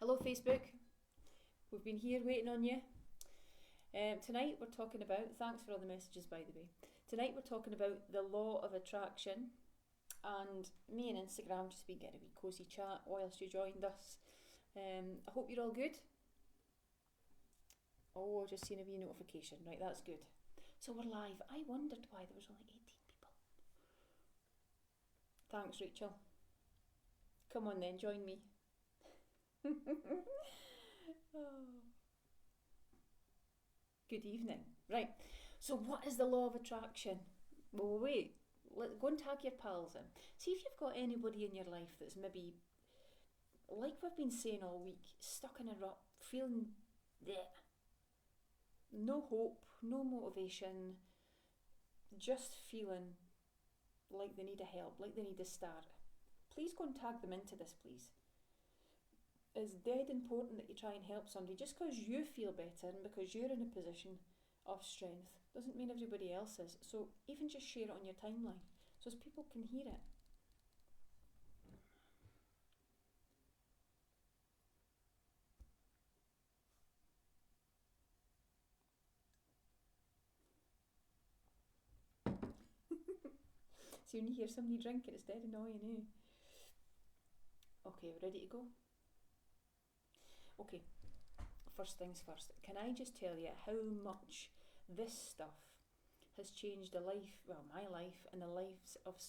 Hello Facebook, we've been here waiting on you. Tonight we're talking about, thanks for all the messages by the way, tonight we're talking about the law of attraction, and me and Instagram just been getting a wee cosy chat whilst you joined us. I hope you're all good. Oh, I've just seen a wee notification, right, that's good. So we're live. I wondered why there was only 18 people. Thanks Rachel. Come on then, join me. Oh. Good evening. Right, so what is the law of attraction? Well, wait, go and tag your pals in. See if you've got anybody in your life that's maybe, like we've been saying all week, stuck in a rut, feeling bleh, no hope, no motivation, just feeling like they need a help, like they need a start. Please go and tag them into this, please. It's dead important that you try and help somebody. Just because you feel better and because you're in a position of strength doesn't mean everybody else is. So even just share it on your timeline so as people can hear it. See, when you hear somebody drinking, it's dead annoying, eh? Okay, ready to go? Okay, first things first. Can I just tell you how much this stuff has changed the life, well, my life and the lives of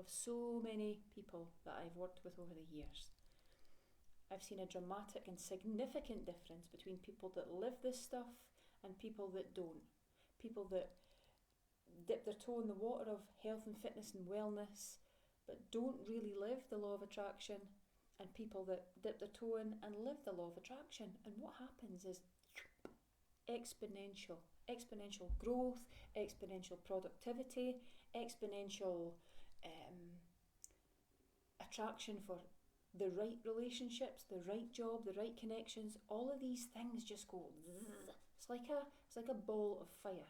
so many people that I've worked with over the years. I've seen a dramatic and significant difference between people that live this stuff and people that don't. People that dip their toe in the water of health and fitness and wellness but don't really live the law of attraction, and people that dip their toe in and live the law of attraction. And what happens is exponential growth, exponential productivity, exponential attraction for the right relationships, the right job, the right connections. All of these things just go zzz. It's like a ball of fire.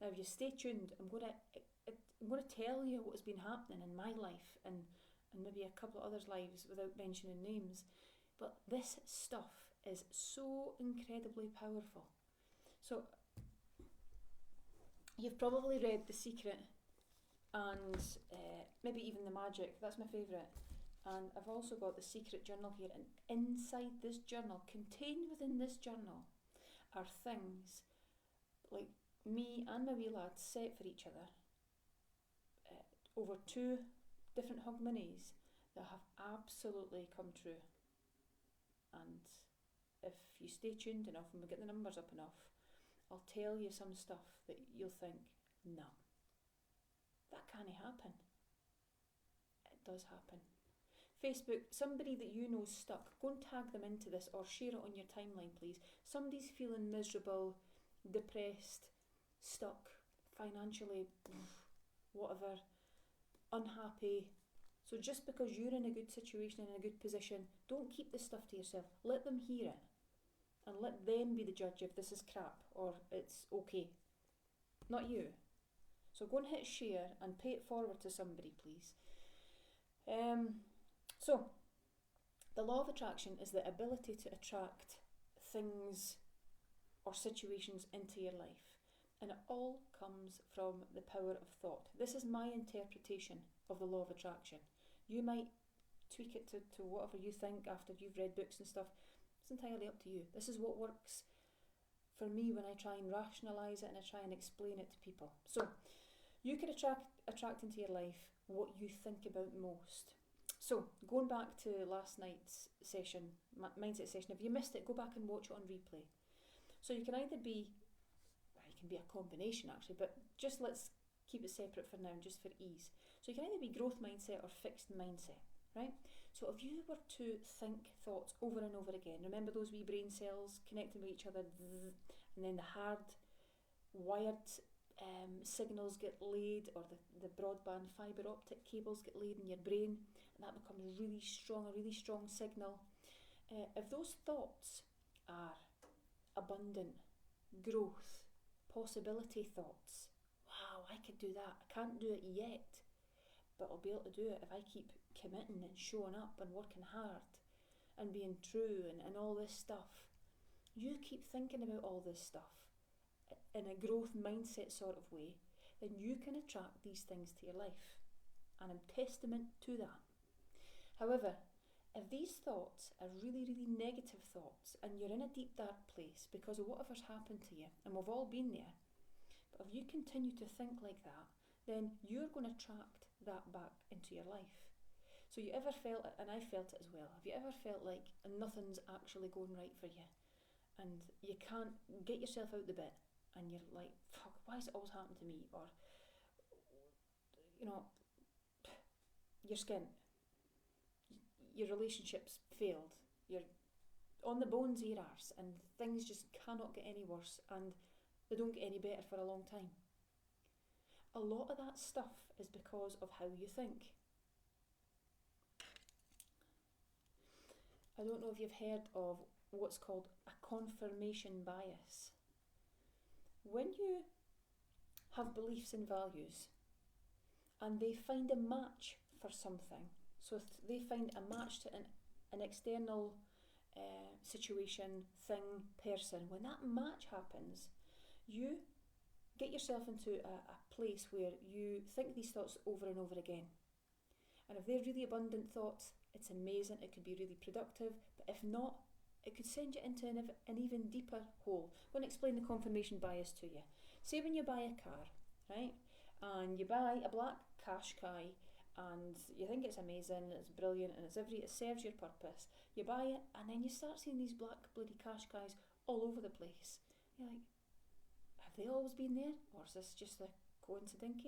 Now, if you stay tuned, I'm going to tell you what has been happening in my life and maybe a couple of others' lives without mentioning names. But this stuff is so incredibly powerful. So you've probably read The Secret and maybe even The Magic. That's my favourite. And I've also got The Secret journal here, and inside this journal, contained within this journal, are things like me and my wee lad set for each other over 2 different Hogmanay that have absolutely come true. And if you stay tuned enough and we get the numbers up enough, I'll tell you some stuff that you'll think, no, that can't happen. It does happen. Facebook, somebody that you know is stuck, go and tag them into this or share it on your timeline, please. Somebody's feeling miserable, depressed, stuck, financially, whatever, unhappy. So just because you're in a good situation, in a good position, don't keep this stuff to yourself. Let them hear it and let them be the judge if this is crap or it's okay. Not you. So go and hit share and pay it forward to somebody, please. So the law of attraction is the ability to attract things or situations into your life. And it all comes from the power of thought. This is my interpretation of the law of attraction. You might tweak it to whatever you think after you've read books and stuff. It's entirely up to you. This is what works for me when I try and rationalise it and I try and explain it to people. So you can attract into your life what you think about most. So going back to last night's session, mindset session, if you missed it, go back and watch it on replay. So you can either be, well, you can be a combination actually, but just let's keep it separate for now, just for ease. So you can either be growth mindset or fixed mindset, right? So if you were to think thoughts over and over again, remember those wee brain cells connecting with each other, and then the hard wired signals get laid, or the broadband fibre optic cables get laid in your brain, and that becomes a really strong signal. If those thoughts are abundant, growth, possibility thoughts, wow, I could do that, I can't do it yet, but I'll be able to do it if I keep committing and showing up and working hard and being true and all this stuff, you keep thinking about all this stuff in a growth mindset sort of way, then you can attract these things to your life. And I'm testament to that. However, if these thoughts are really, really negative thoughts and you're in a deep dark place because of whatever's happened to you, and we've all been there, but if you continue to think like that, then you're going to attract that back into your life. So you ever felt it, and I felt it as well, have you ever felt like nothing's actually going right for you and you can't get yourself out the bed and you're like, fuck, why has it always happened to me? Or, you know, your skin, your relationships failed, you're on the bones of your arse and things just cannot get any worse and they don't get any better for a long time. A lot of that stuff is because of how you think. I don't know if you've heard of what's called a confirmation bias. When you have beliefs and values and they find a match for something, so if they find a match to an external situation, thing, person, when that match happens, you get yourself into a place where you think these thoughts over and over again. And if they're really abundant thoughts, it's amazing, it could be really productive, but if not, it could send you into an even deeper hole. I'm going to explain the confirmation bias to you. Say when you buy a car, right, and you buy a black Qashqai and you think it's amazing, it's brilliant, and it serves your purpose. You buy it and then you start seeing these black bloody Qashqais all over the place. You're like, have they always been there, or is this just a coincidence?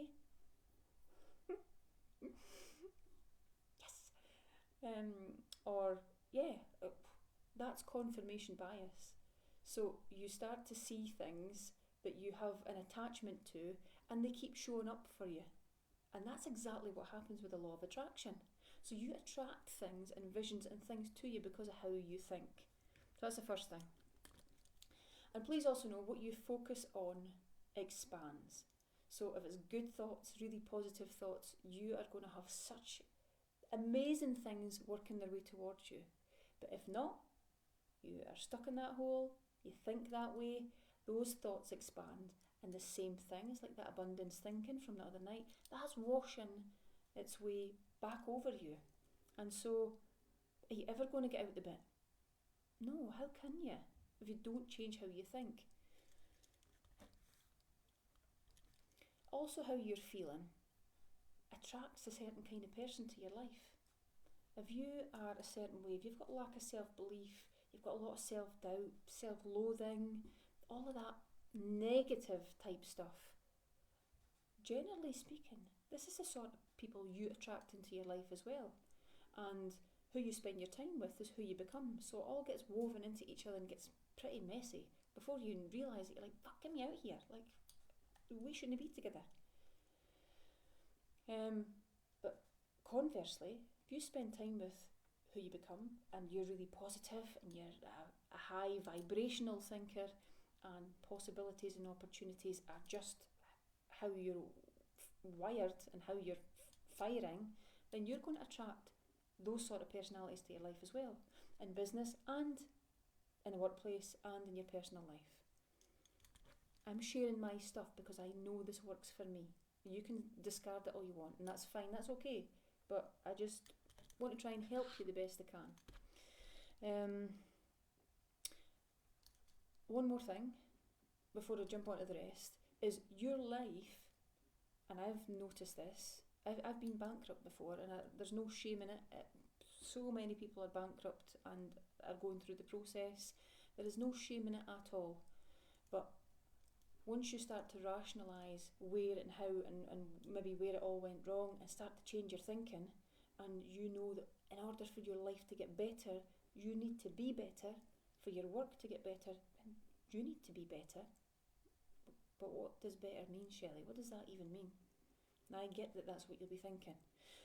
Yes. That's confirmation bias. So you start to see things that you have an attachment to and they keep showing up for you. And that's exactly what happens with the law of attraction. So you attract things and visions and things to you because of how you think. So that's the first thing. And please also know what you focus on expands. So if it's good thoughts, really positive thoughts, you are going to have such amazing things working their way towards you. But if not, you are stuck in that hole, you think that way, those thoughts expand. And the same thing, it's like that abundance thinking from the other night, that's washing its way back over you. And so, are you ever going to get out the bit? No, how can you if you don't change how you think? Also, how you're feeling attracts a certain kind of person to your life. If you are a certain way, if you've got a lack of self-belief, you've got a lot of self-doubt, self-loathing, all of that negative type stuff, generally speaking, this is the sort of people you attract into your life as well. And who you spend your time with is who you become. So it all gets woven into each other and gets pretty messy. Before you even realise it, you're like, fuck, get me out of here. Like, we shouldn't be together. But conversely, if you spend time with who you become and you're really positive and you're a high vibrational thinker and possibilities and opportunities are just how you're wired and how you're firing, then you're going to attract those sort of personalities to your life as well, in business and in the workplace and in your personal life. I'm sharing my stuff because I know this works for me. You can discard it all you want and that's fine, that's okay, but I just want to try and help you the best I can. One more thing before I jump on to the rest is your life, and I've noticed this, I've been bankrupt before and there's no shame in it. So many people are bankrupt and are going through the process. There is no shame in it at all. But once you start to rationalise where and how and maybe where it all went wrong and start to change your thinking, and you know that in order for your life to get better, you need to be better. For your work to get better, then you need to be better. But what does better mean, Shelley? What does that even mean? And I get that that's what you'll be thinking.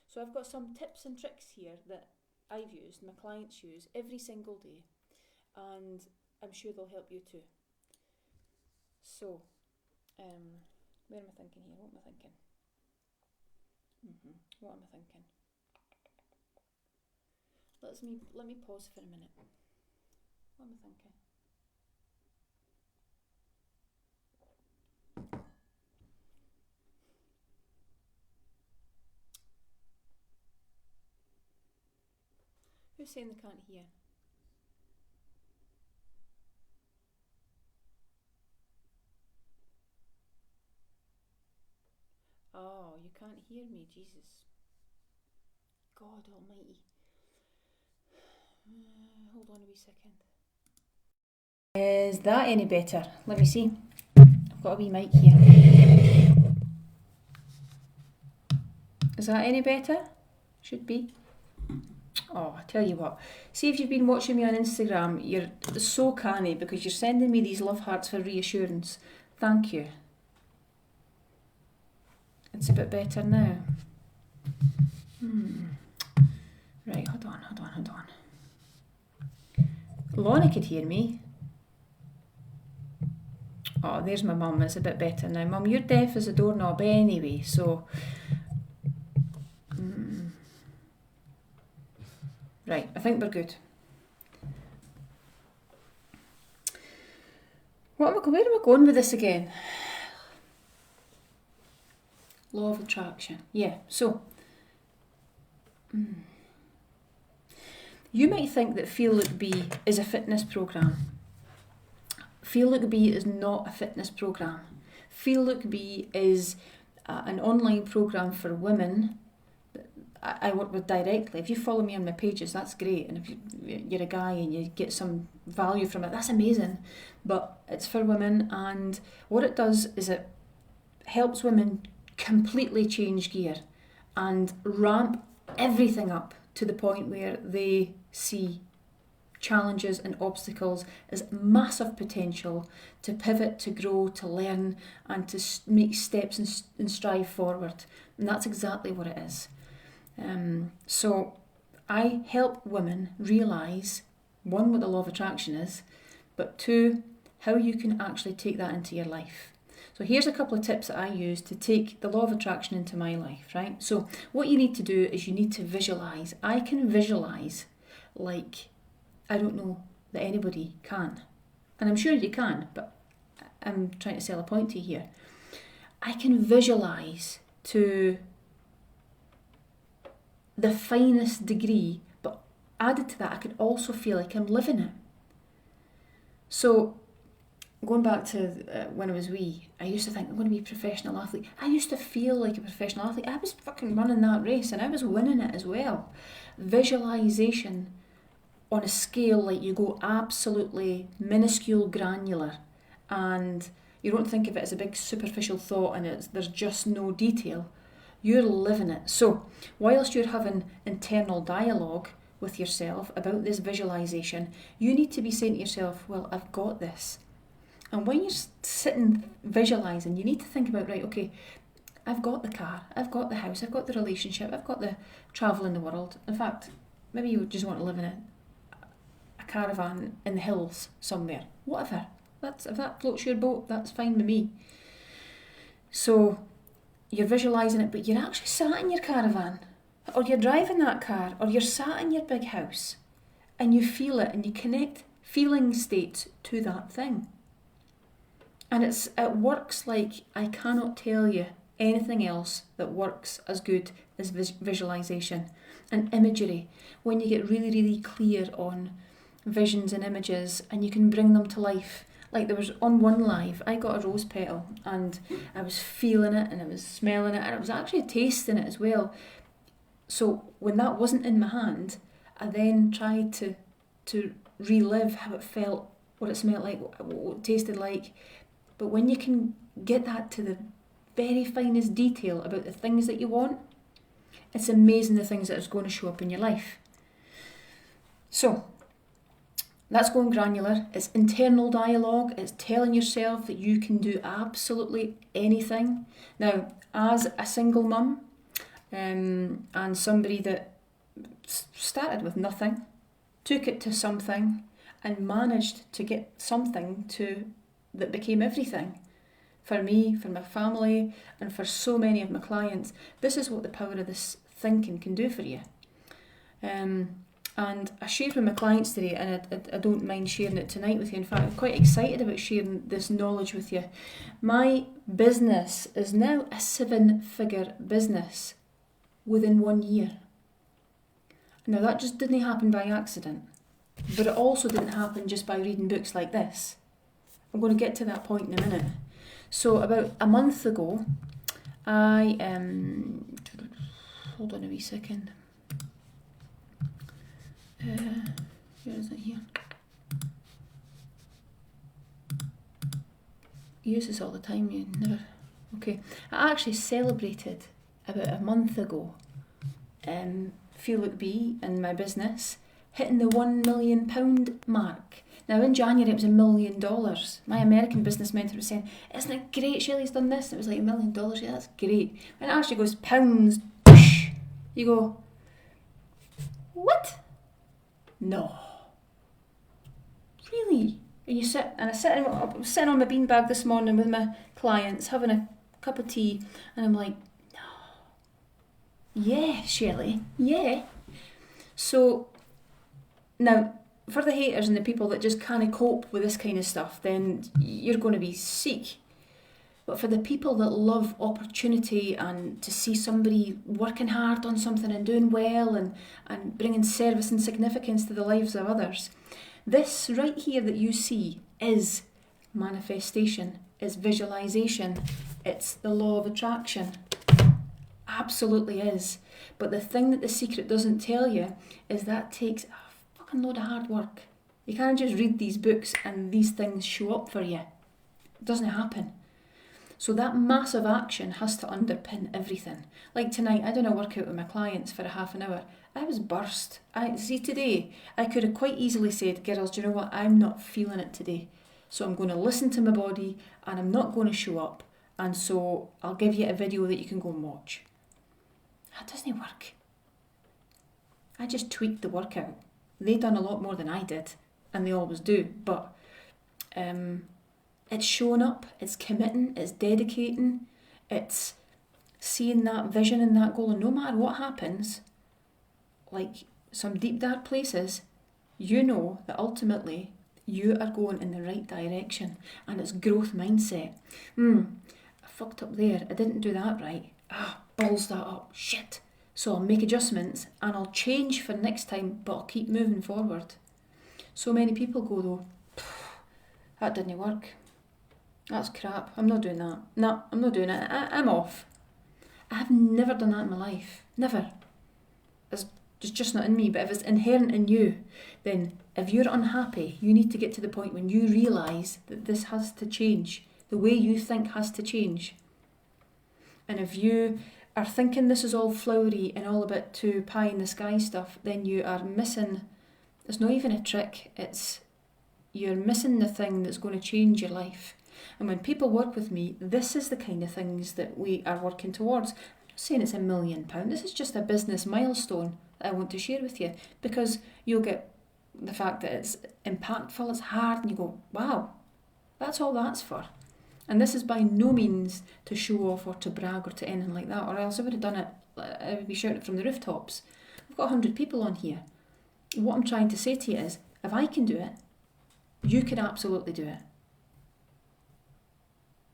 So I've got some tips and tricks here that I've used, my clients use every single day, and I'm sure they'll help you too. So, where am I thinking here? What am I thinking? What am I thinking? Let me pause for a minute. What am I thinking? Who's saying they can't hear? Oh, you can't hear me, Jesus. God almighty. Hold on a wee second. Is that any better? Let me see. I've got a wee mic here. Is that any better? Should be. Oh, I tell you what. See, if you've been watching me on Instagram, you're so canny because you're sending me these love hearts for reassurance. Thank you. It's a bit better now. Right, hold on. Lorna could hear me. Oh, there's my mum. It's a bit better now. Mum, you're deaf as a doorknob anyway, so... Right, I think we're good. Where am I going with this again? Law of attraction. Yeah, so... You might think that Feel Look Be is a fitness programme. Feel Look Be is not a fitness programme. Feel Look Be is an online programme for women that I work with directly. If you follow me on my pages, that's great. And if you're a guy and you get some value from it, that's amazing. But it's for women, and what it does is it helps women completely change gear and ramp everything up to the point where they see challenges and obstacles as massive potential to pivot, to grow, to learn, and to make steps and strive forward. And that's exactly what it is. So I help women realise, one, what the law of attraction is, but two, how you can actually take that into your life. So here's a couple of tips that I use to take the law of attraction into my life, right? So what you need to do is you need to visualise. I can visualise like I don't know that anybody can. And I'm sure you can, but I'm trying to sell a point to you here. I can visualise to the finest degree, but added to that, I can also feel like I'm living it. So going back to when I was wee, I used to think I'm going to be a professional athlete. I used to feel like a professional athlete. I was fucking running that race and I was winning it as well. Visualisation on a scale like you go absolutely minuscule granular and you don't think of it as a big superficial thought and there's just no detail. You're living it. So whilst you're having internal dialogue with yourself about this visualisation, you need to be saying to yourself, well, I've got this. And when you're sitting visualising, you need to think about, right, okay, I've got the car, I've got the house, I've got the relationship, I've got the travel in the world. In fact, maybe you just want to live in a caravan in the hills somewhere. Whatever. If that floats your boat, that's fine with me. So you're visualising it, but you're actually sat in your caravan, or you're driving that car, or you're sat in your big house, and you feel it, and you connect feeling states to that thing. And it works like I cannot tell you anything else that works as good as visualisation and imagery. When you get really, really clear on visions and images and you can bring them to life. Like there was on one live, I got a rose petal and I was feeling it and I was smelling it and I was actually tasting it as well. So when that wasn't in my hand, I then tried to relive how it felt, what it smelled like, what it tasted like. But when you can get that to the very finest detail about the things that you want, it's amazing the things that is going to show up in your life. So that's going granular. It's internal dialogue. It's telling yourself that you can do absolutely anything. Now, as a single mum and somebody that started with nothing, took it to something and managed to get something that became everything. For me, for my family, and for so many of my clients, this is what the power of this thinking can do for you. And I shared with my clients today, and I don't mind sharing it tonight with you. In fact, I'm quite excited about sharing this knowledge with you. My business is now a 7-figure business within 1 year. Now, that just didn't happen by accident, but it also didn't happen just by reading books like this. I'm going to get to that point in a minute. So about a month ago, I hold on a wee second. Where is it here? You use this all the time, you never... Okay. I actually celebrated about a month ago Feel Look Be in my business hitting the £1 million mark. Now in January it was $1 million. My American business mentor was saying, isn't it great Shelley's done this? And it was like $1 million, yeah, that's great. When it actually goes pounds, whoosh, you go, what? No. Really? And I was sitting on my beanbag this morning with my clients, having a cup of tea, and I'm like, no. Yeah, Shelley, yeah. So, now, for the haters and the people that just can't cope with this kind of stuff, then you're going to be sick. But for the people that love opportunity and to see somebody working hard on something and doing well and bringing service and significance to the lives of others, this right here that you see is manifestation, it's visualization, it's the law of attraction. Absolutely is. But the thing that The Secret doesn't tell you is that takes a fucking load of hard work. You can't just read these books and these things show up for you. It doesn't happen. So that massive action has to underpin everything. Like tonight, I done a workout with my clients for a half an hour. I was burst. Today, I could have quite easily said, girls, do you know what? I'm not feeling it today. So I'm going to listen to my body and I'm not going to show up. And so I'll give you a video that you can go and watch. That doesn't work. I just tweaked the workout. They done a lot more than I did, and they always do. But it's showing up, it's committing, it's dedicating, it's seeing that vision and that goal. And no matter what happens, like some deep dark places, you know that ultimately you are going in the right direction, and it's growth mindset. I fucked up there. I didn't do that right. Balls that up. Shit. So I'll make adjustments and I'll change for next time, but I'll keep moving forward. So many people go though, that didn't work. That's crap. I'm not doing that. No, I'm not doing it. I'm off. I have never done that in my life. Never. It's just not in me. But if it's inherent in you, then if you're unhappy, you need to get to the point when you realise that this has to change. The way you think has to change. And if you are thinking this is all flowery and all a bit too pie in the sky stuff, then you are missing, it's not even a trick, you're missing the thing that's going to change your life. And when people work with me, this is the kind of things that we are working towards. I'm not saying it's £1 million, this is just a business milestone that I want to share with you, because you'll get the fact that it's impactful, it's hard, and you go, wow, that's all that's for. And this is by no means to show off or to brag or to anything like that, or else I would have done it, I would be shouting it from the rooftops. I've got 100 people on here. What I'm trying to say to you is, if I can do it, you can absolutely do it.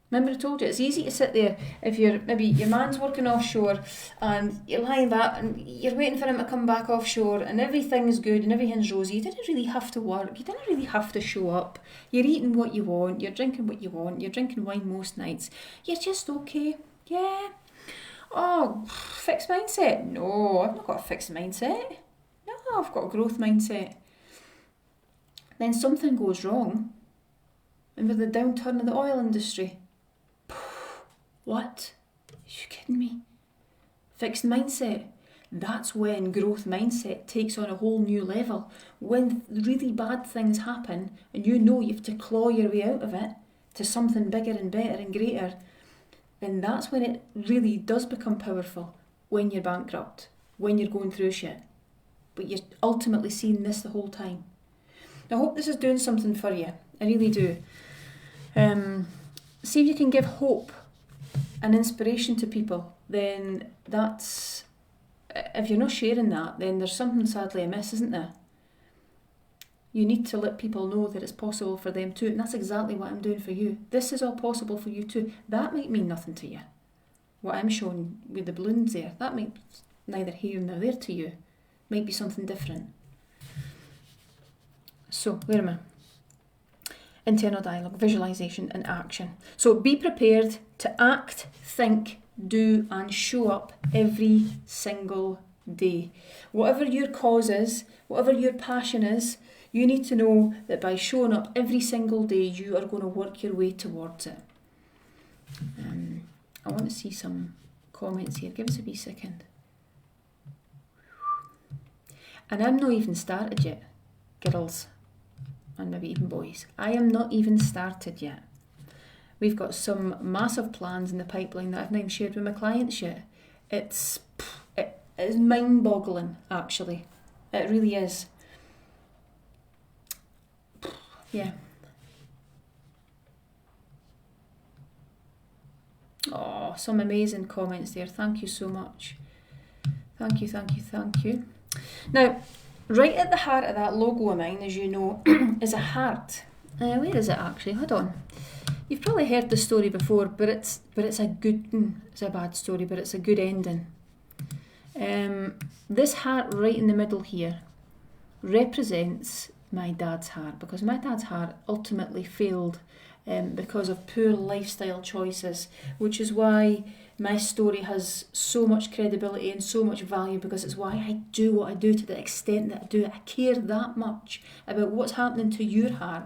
Remember I told you, it's easy to sit there if maybe your man's working offshore and you're lying back and you're waiting for him to come back offshore and everything's good and everything's rosy. You didn't really have to work, you didn't really have to show up. You're eating what you want, you're drinking what you want, you're drinking wine most nights. You're just okay, yeah. Oh, fixed mindset? No, I've not got a fixed mindset. No, I've got a growth mindset. Then something goes wrong. Remember the downturn of the oil industry? What? Are you kidding me? Fixed mindset. That's when growth mindset takes on a whole new level. When really bad things happen and you know you have to claw your way out of it to something bigger and better and greater, then that's when it really does become powerful. When you're bankrupt, when you're going through shit. But you're ultimately seeing this the whole time. I hope this is doing something for you. I really do. See if you can give hope and inspiration to people, then that's if you're not sharing that, then there's something sadly amiss, isn't there? You need to let people know that it's possible for them too, and that's exactly what I'm doing for you. This is all possible for you too. That might mean nothing to you. What I'm showing with the balloons there, that might be neither here nor there to you. Might be something different. So, where am I? Internal dialogue, visualization and action. So be prepared to act, think, do and show up every single day. Whatever your cause is, whatever your passion is, you need to know that by showing up every single day, you are going to work your way towards it. I want to see some comments here. Give us a wee second. And I'm not even started yet, girls, and maybe even boys. I am not even started yet. We've got some massive plans in the pipeline that I've not even shared with my clients yet. It is mind-boggling, actually. It really is. Yeah. Oh, some amazing comments there. Thank you so much. Thank you, thank you, thank you. Now, right at the heart of that logo of mine, as you know, is a heart. Where is it actually? Hold on. You've probably heard the story before, but it's a good. It's a bad story, but it's a good ending. This heart right in the middle here represents my dad's heart, because my dad's heart ultimately failed because of poor lifestyle choices, which is why my story has so much credibility and so much value, because it's why I do what I do to the extent that I do it. I care that much about what's happening to your heart,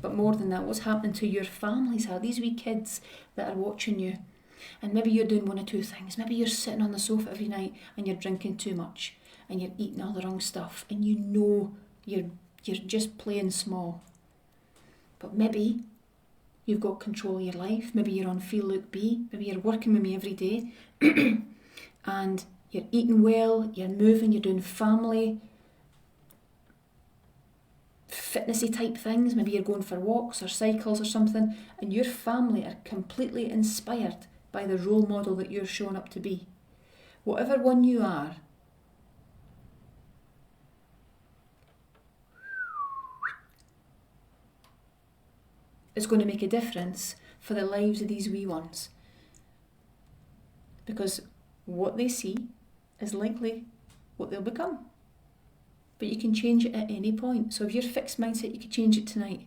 but more than that, what's happening to your family's heart, these wee kids that are watching you. And maybe you're doing one or two things. Maybe you're sitting on the sofa every night and you're drinking too much and you're eating all the wrong stuff, and you know you're just playing small. But maybe you've got control of your life. Maybe you're on Feel Look Be. Maybe you're working with me every day and you're eating well, you're moving, you're doing family fitnessy type things. Maybe you're going for walks or cycles or something, and your family are completely inspired by the role model that you're showing up to be. Whatever one you are, is going to make a difference for the lives of these wee ones. Because what they see is likely what they'll become. But you can change it at any point. So if you're fixed mindset, you could change it tonight.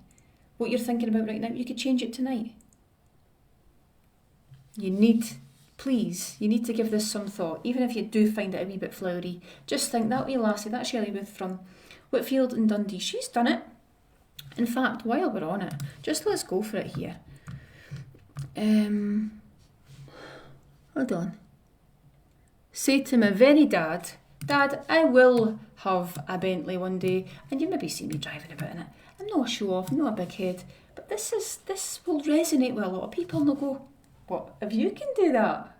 What you're thinking about right now, you could change it tonight. You need to give this some thought. Even if you do find it a wee bit flowery, just think, that wee lassie, that Shelley Booth from Whitfield and Dundee, she's done it. In fact, while we're on it, just let's go for it here. Hold on. Say to my very dad, Dad, I will have a Bentley one day, and you maybe see me driving about in it. I'm not a show off, not a big head, but this will resonate with a lot of people, and they'll go, what, if you can do that,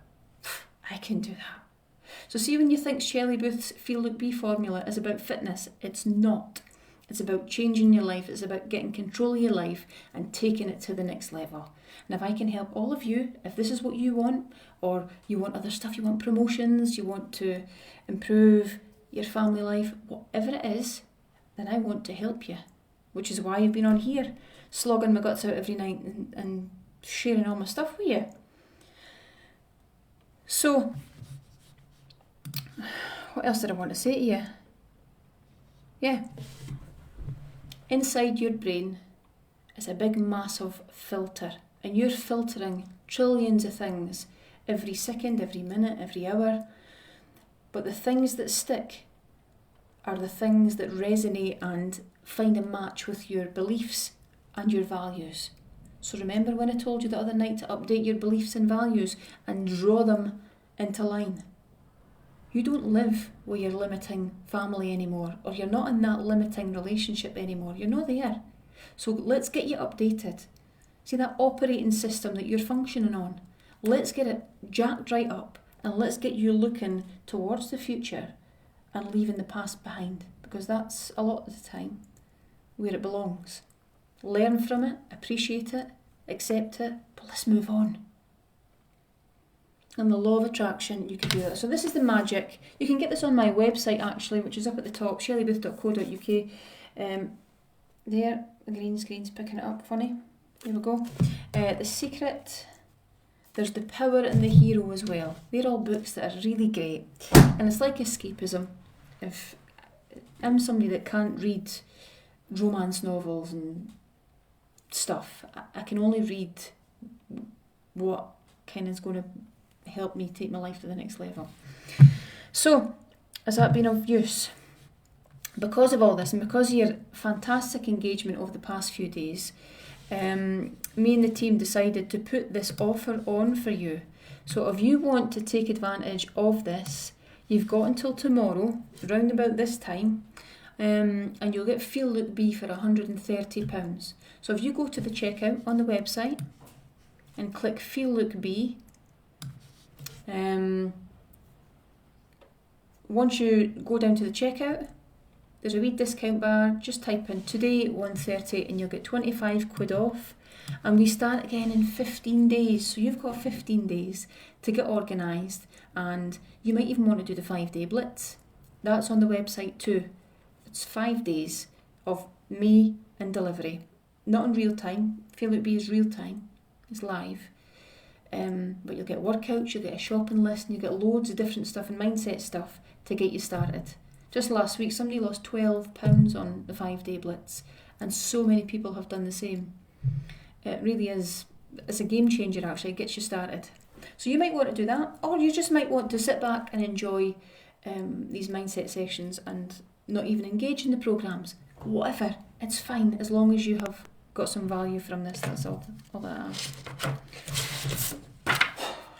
I can do that. So see, when you think Shelley Booth's Feel Look Be formula is about fitness, it's not. It's about changing your life. It's about getting control of your life and taking it to the next level. And if I can help all of you, if this is what you want, or you want other stuff, you want promotions, you want to improve your family life, whatever it is, then I want to help you. Which is why I've been on here, slogging my guts out every night and sharing all my stuff with you. So, what else did I want to say to you? Yeah. Inside your brain is a big massive filter, and you're filtering trillions of things every second, every minute, every hour. But the things that stick are the things that resonate and find a match with your beliefs and your values. So remember when I told you the other night to update your beliefs and values and draw them into line? You don't live with your limiting family anymore, or you're not in that limiting relationship anymore. You're not there. So let's get you updated. See that operating system that you're functioning on? Let's get it jacked right up, and let's get you looking towards the future and leaving the past behind, because that's a lot of the time where it belongs. Learn from it, appreciate it, accept it, but let's move on. And the law of attraction, you can do that. So this is the magic. You can get this on my website actually, which is up at the top, shelleybooth.co.uk. There, the green screen's picking it up, funny. There we go. The Secret, there's The Power and The Hero as well. They're all books that are really great. And it's like escapism. If I'm somebody that can't read romance novels and stuff, I can only read what kind of is going to help me take my life to the next level. So, has that been of use? Because of all this and because of your fantastic engagement over the past few days, me and the team decided to put this offer on for you. So if you want to take advantage of this, you've got until tomorrow, round about this time, and you'll get Feel Look B for £130. So if you go to the checkout on the website and click Feel Look B, once you go down to the checkout, there's a wee discount bar. Just type in today 130 and you'll get 25 quid off. And we start again in 15 days. So you've got 15 days to get organised, and you might even want to do the 5-day blitz. That's on the website too. It's 5 days of me and delivery. Not in real time. Feel Look B is real time. It's live. But you'll get workouts, you'll get a shopping list, and you'll get loads of different stuff and mindset stuff to get you started. Just last week, somebody lost £12 on the 5-day blitz, and so many people have done the same. It really is, it's a game changer actually, it gets you started. So you might want to do that, or you just might want to sit back and enjoy these mindset sessions and not even engage in the programs. Whatever, it's fine, as long as you have got some value from this, that's all that I ask.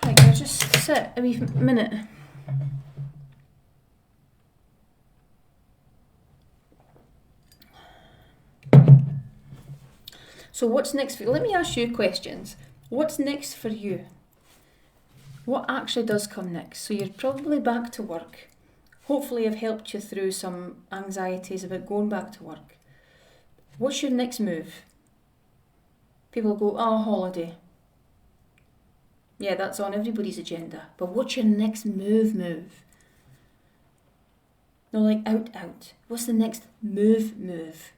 Right, I'll just sit a wee minute. So what's next for you? Let me ask you questions. What's next for you? What actually does come next? So you're probably back to work. Hopefully I've helped you through some anxieties about going back to work. What's your next move? People go, holiday. Yeah, that's on everybody's agenda. But what's your next move? No, like out. What's the next move?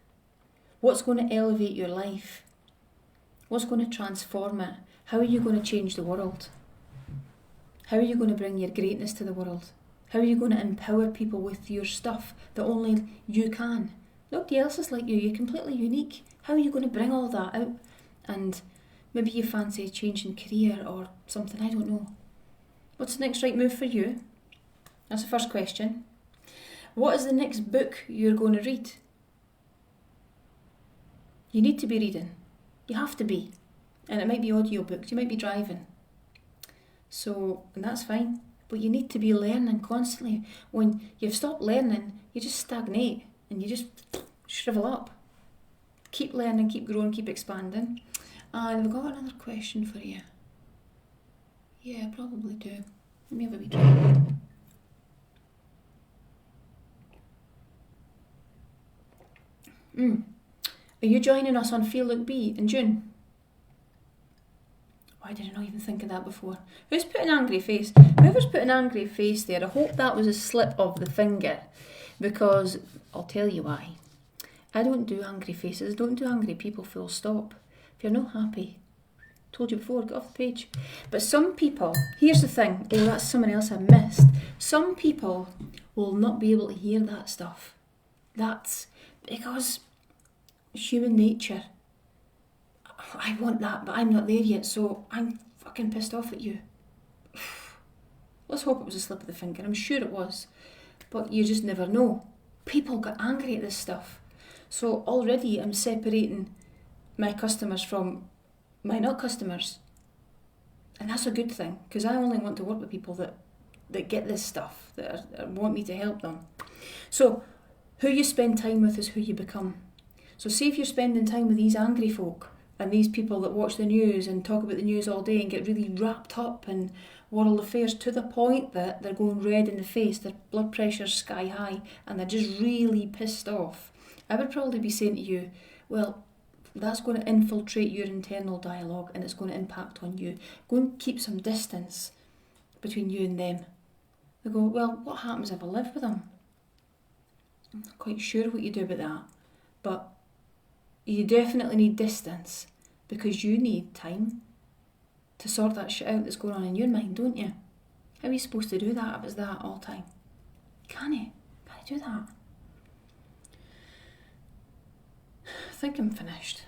What's going to elevate your life? What's going to transform it? How are you going to change the world? How are you going to bring your greatness to the world? How are you going to empower people with your stuff that only you can? Nobody else is like you. You're completely unique. How are you going to bring all that out? And maybe you fancy changing career or something, I don't know. What's the next right move for you? That's the first question. What is the next book you're going to read? You need to be reading. You have to be. And it might be audiobooks, you might be driving. So, and that's fine. But you need to be learning constantly. When you've stopped learning, you just stagnate and you just shrivel up. Keep learning, keep growing, keep expanding. And we've got another question for you. Yeah, I probably do. Let me have a wee try. Are you joining us on Feel Look B in June? Why did I not even think of that before? Who's put an angry face? Whoever's put an angry face there, I hope that was a slip of the finger, because I'll tell you why. I don't do angry faces, don't do angry people, full stop. If you're not happy, told you before, get off the page. But some people, here's the thing, that's someone else I missed. Some people will not be able to hear that stuff. That's because human nature. I want that, but I'm not there yet, so I'm fucking pissed off at you. Let's hope it was a slip of the finger. I'm sure it was. But you just never know. People get angry at this stuff. So already I'm separating my customers from my not customers. And that's a good thing, because I only want to work with people that get this stuff, that want me to help them. So who you spend time with is who you become. So see if you're spending time with these angry folk, and these people that watch the news and talk about the news all day and get really wrapped up in world affairs to the point that they're going red in the face, their blood pressure's sky high, and they're just really pissed off. I would probably be saying to you, well, that's going to infiltrate your internal dialogue and it's going to impact on you. Go and keep some distance between you and them. They go, well, what happens if I live with them? I'm not quite sure what you do about that, but you definitely need distance because you need time to sort that shit out that's going on in your mind, don't you? How are you supposed to do that if it's that all the time? Can you? Can you do that? I think I'm finished.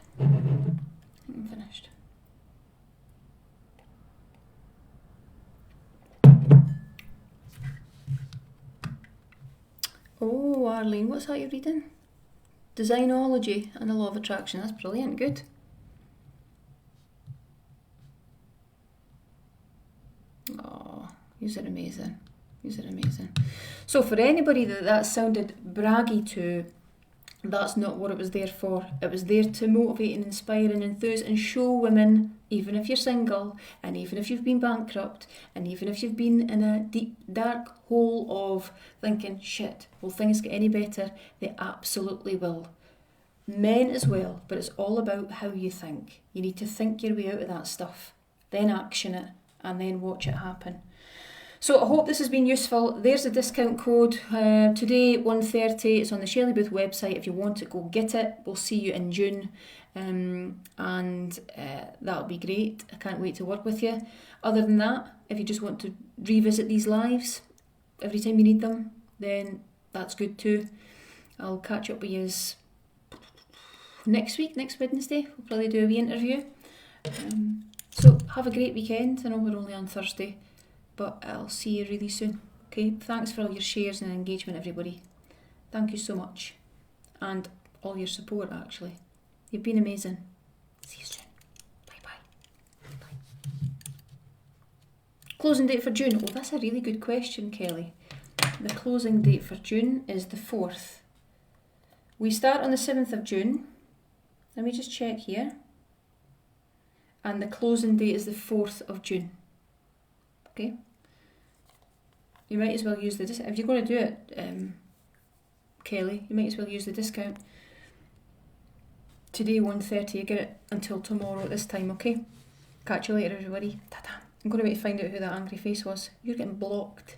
Oh, Arlene, what's that you're reading? Designology and the Law of Attraction. That's brilliant. Good. Oh, yous are amazing. Yous are amazing. So for anybody that sounded braggy to, that's not what it was there for. It was there to motivate and inspire and enthuse and show women, even if you're single and even if you've been bankrupt and even if you've been in a deep dark hole of thinking, shit, will things get any better? They absolutely will. Men as well, but it's all about how you think. You need to think your way out of that stuff, then action it, and then watch it happen. So I hope this has been useful. There's a discount code. Today, 130. It's on the Shelley Booth website. If you want it, go get it. We'll see you in June. And that'll be great. I can't wait to work with you. Other than that, if you just want to revisit these lives every time you need them, then that's good too. I'll catch up with you next week, next Wednesday. We'll probably do a wee interview. So have a great weekend. I know we're only on Thursday, but I'll see you really soon. Okay, thanks for all your shares and engagement, everybody. Thank you so much. And all your support, actually. You've been amazing. See you soon. Bye-bye. Bye. Closing date for June. Oh, that's a really good question, Kelly. The closing date for June is the 4th. We start on the 7th of June. Let me just check here. And the closing date is the 4th of June. Okay? You might as well use the discount. If you're going to do it, Kelly, you might as well use the discount. Today, 1:30, you get it until tomorrow at this time, okay? Catch you later, everybody. Ta-ta. I'm going to wait to find out who that angry face was. You're getting blocked.